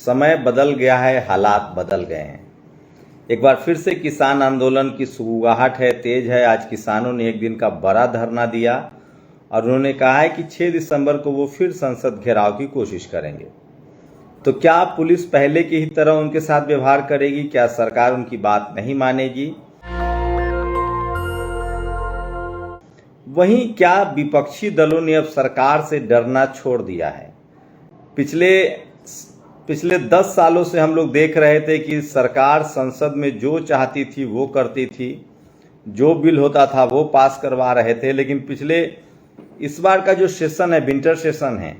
समय बदल गया है, हालात बदल गए हैं। एक बार फिर से किसान आंदोलन की शुरुआत है, तेज है। आज किसानों ने एक दिन का बड़ा धरना दिया और उन्होंने कहा है कि 6 दिसंबर को वो फिर संसद घेराव की कोशिश करेंगे। तो क्या पुलिस पहले की ही तरह उनके साथ व्यवहार करेगी? क्या सरकार उनकी बात नहीं मानेगी? वहीं क्या विपक्षी दलों ने अब सरकार से डरना छोड़ दिया है? पिछले 10 सालों से हम लोग देख रहे थे कि सरकार संसद में जो चाहती थी वो करती थी, जो बिल होता था वो पास करवा रहे थे। लेकिन इस बार का जो सेशन है, विंटर सेशन है,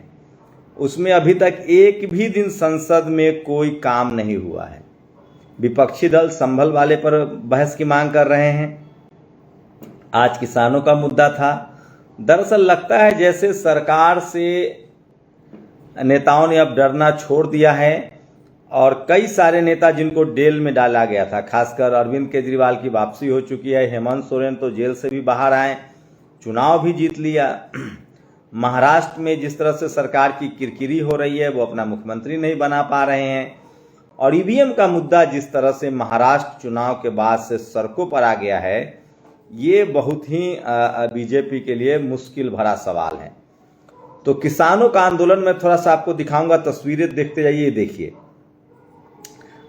उसमें अभी तक एक भी दिन संसद में कोई काम नहीं हुआ है। विपक्षी दल संभल वाले पर बहस की मांग कर रहे हैं। आज किसानों का मुद्दा था। दरअसल लगता है जैसे सरकार से नेताओं ने अब डरना छोड़ दिया है और कई सारे नेता जिनको जेल में डाला गया था, खासकर अरविंद केजरीवाल की वापसी हो चुकी है। हेमंत सोरेन तो जेल से भी बाहर आए, चुनाव भी जीत लिया। महाराष्ट्र में जिस तरह से सरकार की किरकिरी हो रही है, वो अपना मुख्यमंत्री नहीं बना पा रहे हैं। और ईवीएम का मुद्दा जिस तरह से महाराष्ट्र चुनाव के बाद से सड़कों पर आ गया है, ये बहुत ही बीजेपी के लिए मुश्किल भरा सवाल है। तो किसानों का आंदोलन में थोड़ा सा आपको दिखाऊंगा, तस्वीरें देखते जाइए। देखिए,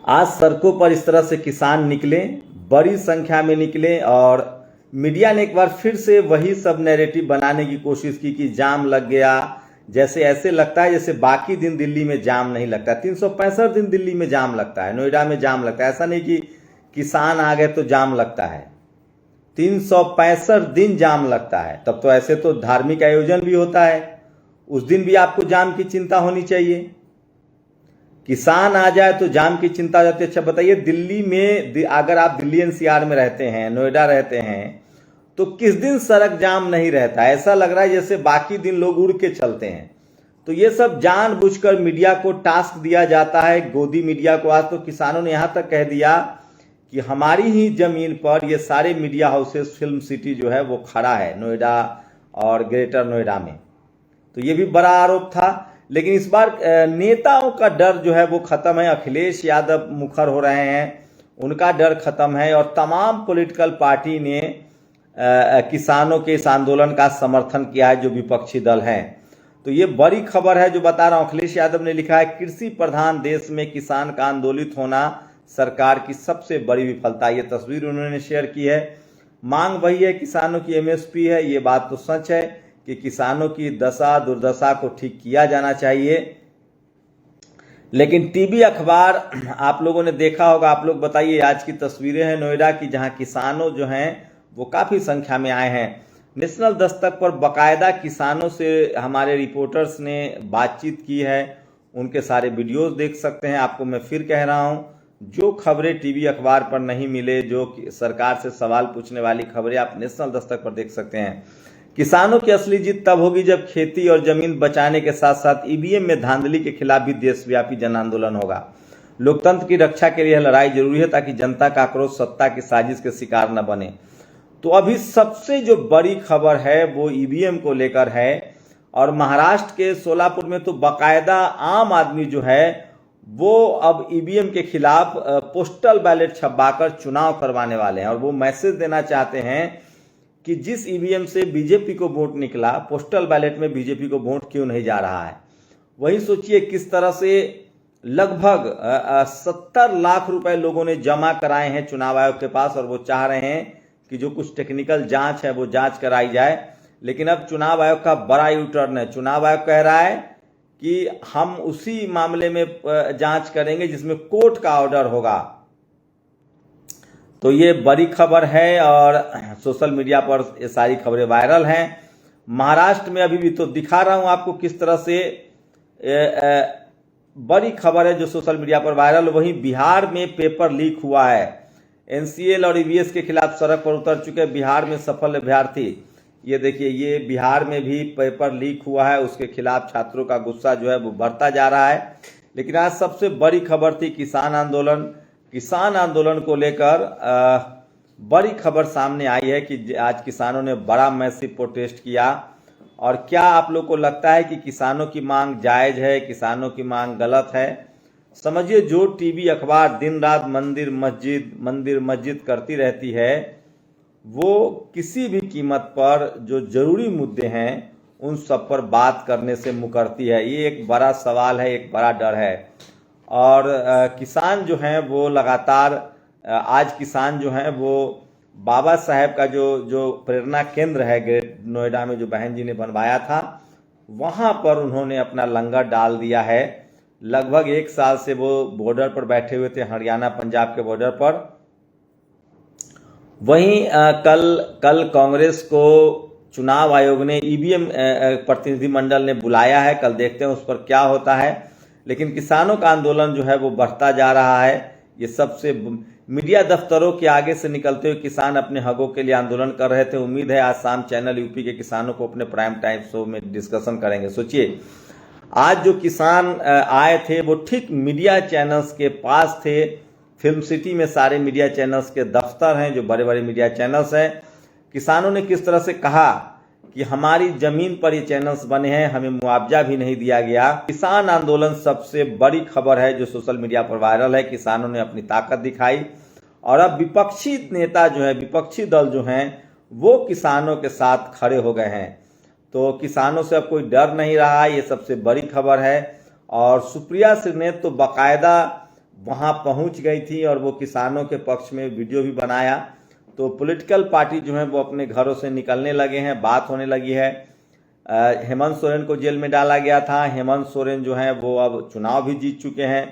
आज सड़कों पर इस तरह से किसान निकले, बड़ी संख्या में निकले और मीडिया ने एक बार फिर से वही सब नैरेटिव बनाने की कोशिश की कि जाम लग गया। जैसे ऐसे लगता है जैसे बाकी दिन दिल्ली में जाम नहीं लगता। 365 दिन दिल्ली में जाम लगता है, नोएडा में जाम लगता है। ऐसा नहीं कि किसान आ गए तो जाम लगता है, 365 दिन जाम लगता है। तब तो ऐसे तो धार्मिक आयोजन भी होता है, उस दिन भी आपको जाम की चिंता होनी चाहिए। किसान आ जाए तो जाम की चिंता हो जाती है। अच्छा बताइए, दिल्ली में अगर आप दिल्ली एनसीआर में रहते हैं, नोएडा रहते हैं, तो किस दिन सड़क जाम नहीं रहता? ऐसा लग रहा है जैसे बाकी दिन लोग उड़ के चलते हैं। तो ये सब जानबूझकर मीडिया को टास्क दिया जाता है, गोदी मीडिया को। आज तो किसानों ने यहां तक कह दिया कि हमारी ही जमीन पर ये सारे मीडिया हाउसेस, फिल्म सिटी जो है वो खड़ा है नोएडा और ग्रेटर नोएडा में। तो ये भी बड़ा आरोप था। लेकिन इस बार नेताओं का डर जो है वो खत्म है। अखिलेश यादव मुखर हो रहे हैं, उनका डर खत्म है और तमाम पॉलिटिकल पार्टी ने किसानों के इस आंदोलन का समर्थन किया है, जो विपक्षी दल हैं। तो ये बड़ी खबर है जो बता रहा हूं। अखिलेश यादव ने लिखा है, कृषि प्रधान देश में किसान का आंदोलित होना सरकार की सबसे बड़ी विफलता। ये तस्वीर उन्होंने शेयर की है। मांग वही है, किसानों की एमएसपी है। ये बात तो सच है कि किसानों की दशा दुर्दशा को ठीक किया जाना चाहिए। लेकिन टीवी अखबार आप लोगों ने देखा होगा, आप लोग बताइए। आज की तस्वीरें हैं नोएडा की, जहां किसानों जो हैं वो काफी संख्या में आए हैं। नेशनल दस्तक पर बाकायदा किसानों से हमारे रिपोर्टर्स ने बातचीत की है, उनके सारे वीडियोस देख सकते हैं। आपको मैं फिर कह रहा हूं, जो खबरें टीवी अखबार पर नहीं मिले, जो सरकार से सवाल पूछने वाली खबरें आप नेशनल दस्तक पर देख सकते हैं। किसानों की असली जीत तब होगी जब खेती और जमीन बचाने के साथ साथ ईवीएम में धांधली के खिलाफ भी देशव्यापी जन आंदोलन होगा। लोकतंत्र की रक्षा के लिए लड़ाई जरूरी है, ताकि जनता का आक्रोश सत्ता की साजिश के शिकार न बने। तो अभी सबसे जो बड़ी खबर है वो ईवीएम को लेकर है। और महाराष्ट्र के सोलापुर में तो बाकायदा आम आदमी जो है वो अब ईवीएम के खिलाफ पोस्टल बैलेट छपवाकर चुनाव करवाने वाले हैं। और वो मैसेज देना चाहते हैं कि जिस ईवीएम से बीजेपी को वोट निकला, पोस्टल बैलेट में बीजेपी को वोट क्यों नहीं जा रहा है। वही सोचिए किस तरह से लगभग 70 लाख रुपए लोगों ने जमा कराए हैं चुनाव आयोग के पास, और वो चाह रहे हैं कि जो कुछ टेक्निकल जांच है वो जांच कराई जाए। लेकिन अब चुनाव आयोग का बड़ा यू टर्न है। चुनाव आयोग कह रहा है कि हम उसी मामले में जांच करेंगे जिसमें कोर्ट का ऑर्डर होगा। तो ये बड़ी खबर है और सोशल मीडिया पर ये सारी खबरें वायरल हैं। महाराष्ट्र में अभी भी तो दिखा रहा हूं आपको किस तरह से बड़ी खबर है जो सोशल मीडिया पर वायरल। वहीं बिहार में पेपर लीक हुआ है। एनसीएल और ईवीएस के खिलाफ सड़क पर उतर चुके बिहार में सफल अभ्यर्थी। ये देखिए, ये बिहार में भी पेपर लीक हुआ है, उसके खिलाफ छात्रों का गुस्सा जो है वो बढ़ता जा रहा है। लेकिन आज सबसे बड़ी खबर थी किसान आंदोलन। किसान आंदोलन को लेकर बड़ी खबर सामने आई है कि आज किसानों ने बड़ा मैसिव प्रोटेस्ट किया। और क्या आप लोग को लगता है कि किसानों की मांग जायज है, किसानों की मांग गलत है? समझिए जो टीवी अखबार दिन रात मंदिर मस्जिद करती रहती है, वो किसी भी कीमत पर जो जरूरी मुद्दे हैं उन सब पर बात करने से मुकरती है। ये एक बड़ा सवाल है, एक बड़ा डर है। और किसान जो हैं वो लगातार आज किसान जो हैं वो बाबा साहेब का जो प्रेरणा केंद्र है ग्रेट नोएडा में जो बहन जी ने बनवाया था, वहाँ पर उन्होंने अपना लंगर डाल दिया है। लगभग 1 साल से वो बॉर्डर पर बैठे हुए थे, हरियाणा पंजाब के बॉर्डर पर। वहीं कल कांग्रेस को चुनाव आयोग ने ईवीएम प्रतिनिधिमंडल ने बुलाया है, कल देखते हैं उस पर क्या होता है। लेकिन किसानों का आंदोलन जो है वो बढ़ता जा रहा है। ये सबसे मीडिया दफ्तरों के आगे से निकलते हुए किसान अपने हकों के लिए आंदोलन कर रहे थे। उम्मीद है आज शाम चैनल यूपी के किसानों को अपने प्राइम टाइम शो में डिस्कशन करेंगे। सोचिए आज जो किसान आए थे वो ठीक मीडिया चैनल्स के पास थे। फिल्म सिटी में सारे मीडिया चैनल्स के दफ्तर हैं, जो बड़े बड़े मीडिया चैनल्स हैं। किसानों ने किस तरह से कहा कि हमारी जमीन पर ये चैनल्स बने हैं, हमें मुआवजा भी नहीं दिया गया। किसान आंदोलन सबसे बड़ी खबर है जो सोशल मीडिया पर वायरल है। किसानों ने अपनी ताकत दिखाई और अब विपक्षी नेता जो है, विपक्षी दल जो हैं, वो किसानों के साथ खड़े हो गए हैं। तो किसानों से अब कोई डर नहीं रहा, ये सबसे बड़ी खबर है। और सुप्रिया श्रीनेत तो बाकायदा वहां पहुंच गई थी और वो किसानों के पक्ष में वीडियो भी बनाया। तो पॉलिटिकल पार्टी जो है वो अपने घरों से निकलने लगे हैं, बात होने लगी है। हेमंत सोरेन को जेल में डाला गया था। हेमंत सोरेन जो है वो अब चुनाव भी जीत चुके हैं।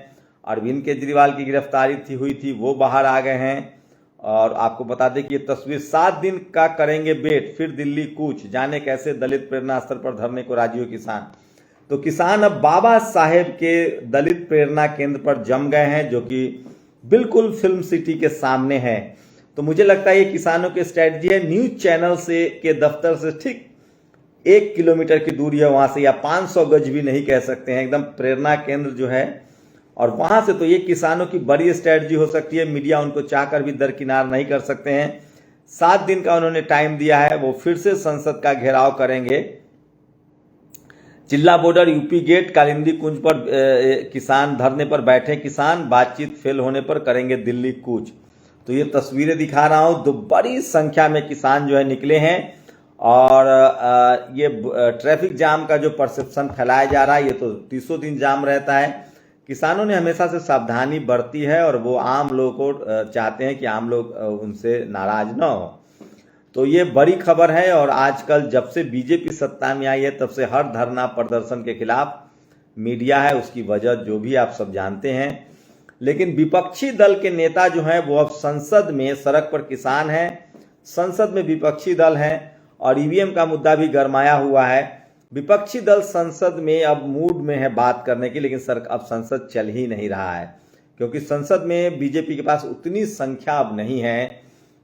अरविंद केजरीवाल की गिरफ्तारी हुई थी, वो बाहर आ गए हैं। और आपको बता दें कि ये तस्वीर 7 दिन का करेंगे वेट, फिर दिल्ली कूच, जाने कैसे दलित प्रेरणा स्थल पर धरने को राजी हो किसान। तो किसान अब बाबा साहेब के दलित प्रेरणा केंद्र पर जम गए हैं, जो कि बिल्कुल फिल्म सिटी के सामने है। तो मुझे लगता है ये किसानों की स्ट्रेटजी है। न्यूज चैनल से के दफ्तर से ठीक 1 किलोमीटर की दूरी है वहां से, या 500 गज भी नहीं कह सकते हैं, एकदम प्रेरणा केंद्र जो है। और वहां से तो ये किसानों की बड़ी स्ट्रेटजी हो सकती है। मीडिया उनको चाहकर भी दरकिनार नहीं कर सकते हैं। 7 दिन का उन्होंने टाइम दिया है, वो फिर से संसद का घेराव करेंगे। चिल्ला बॉर्डर, यूपी गेट, कालिंदी कुंज पर किसान धरने पर बैठे किसान, बातचीत फेल होने पर करेंगे दिल्ली कूच। तो ये तस्वीरें दिखा रहा हूं, तो बड़ी संख्या में किसान जो है निकले हैं। और ये ट्रैफिक जाम का जो परसेप्शन फैलाया जा रहा है, ये तो 30 दिन जाम रहता है। किसानों ने हमेशा से सावधानी बरती है और वो आम लोगों को चाहते हैं कि आम लोग उनसे नाराज ना हो। तो ये बड़ी खबर है। और आजकल जब से बीजेपी सत्ता में आई है तब से हर धरना प्रदर्शन के खिलाफ मीडिया है, उसकी वजह जो भी आप सब जानते हैं। लेकिन विपक्षी दल के नेता जो हैं वो अब संसद में, सड़क पर किसान हैं, संसद में विपक्षी दल हैं और ईवीएम का मुद्दा भी गरमाया हुआ है। विपक्षी दल संसद में अब मूड में है बात करने की, लेकिन अब संसद चल ही नहीं रहा है, क्योंकि संसद में बीजेपी के पास उतनी संख्या अब नहीं है।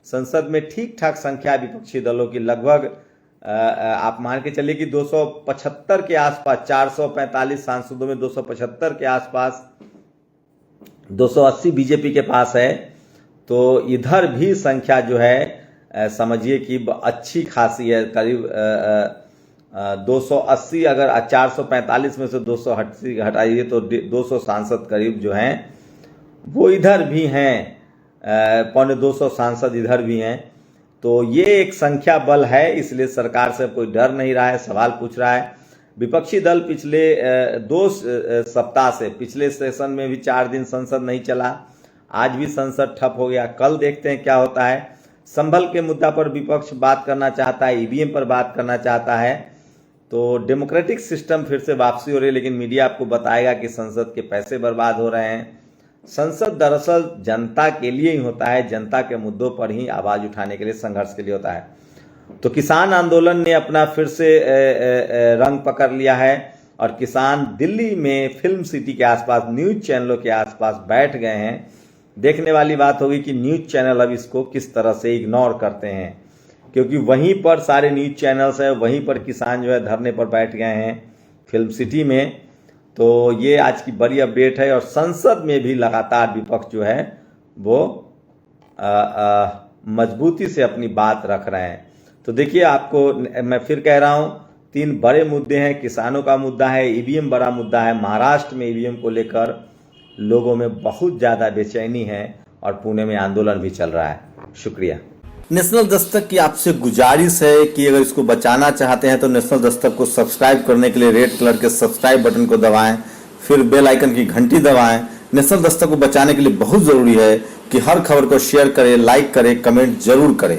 संसद में ठीक ठाक संख्या विपक्षी दलों की, लगभग आप मान के चलिए कि 275 के आसपास, 445 सांसदों में 275 के आसपास, 280 बीजेपी के पास है। तो इधर भी संख्या जो है समझिए कि अच्छी खासी है। करीब 280, अगर 445 में से 280 हटाइए तो 200 सांसद करीब जो हैं वो इधर भी हैं, 225 सांसद इधर भी हैं। तो ये एक संख्या बल है, इसलिए सरकार से कोई डर नहीं रहा है, सवाल पूछ रहा है। विपक्षी दल पिछले 2 सप्ताह से, पिछले सेशन में भी 4 दिन संसद नहीं चला, आज भी संसद ठप हो गया। कल देखते हैं क्या होता है। संभल के मुद्दा पर विपक्ष बात करना चाहता है, ईवीएम पर बात करना चाहता है। तो डेमोक्रेटिक सिस्टम फिर से वापसी हो रही है, लेकिन मीडिया आपको बताएगा कि संसद के पैसे बर्बाद हो रहे हैं। संसद दरअसल जनता के लिए ही होता है, जनता के मुद्दों पर ही आवाज उठाने के लिए, संघर्ष के लिए होता है। तो किसान आंदोलन ने अपना फिर से रंग पकड़ लिया है और किसान दिल्ली में फिल्म सिटी के आसपास, न्यूज चैनलों के आसपास बैठ गए हैं। देखने वाली बात होगी कि न्यूज चैनल अब इसको किस तरह से इग्नोर करते हैं, क्योंकि वहीं पर सारे न्यूज चैनल्स हैं, वहीं पर किसान जो है धरने पर बैठ गए हैं फिल्म सिटी में। तो ये आज की बड़ी अपडेट है। और संसद में भी लगातार विपक्ष जो है वो मजबूती से अपनी बात रख रहे हैं। तो देखिए, आपको मैं फिर कह रहा हूं, 3 बड़े मुद्दे हैं। किसानों का मुद्दा है, ईवीएम बड़ा मुद्दा है। महाराष्ट्र में ईवीएम को लेकर लोगों में बहुत ज़्यादा बेचैनी है और पुणे में आंदोलन भी चल रहा है। शुक्रिया। नेशनल दस्तक की आपसे गुजारिश है कि अगर इसको बचाना चाहते हैं तो नेशनल दस्तक को सब्सक्राइब करने के लिए रेड कलर के सब्सक्राइब बटन को दबाएं, फिर बेल आइकन की घंटी दबाएं। नेशनल दस्तक को बचाने के लिए बहुत ज़रूरी है कि हर खबर को शेयर करें, लाइक करें, कमेंट जरूर करें।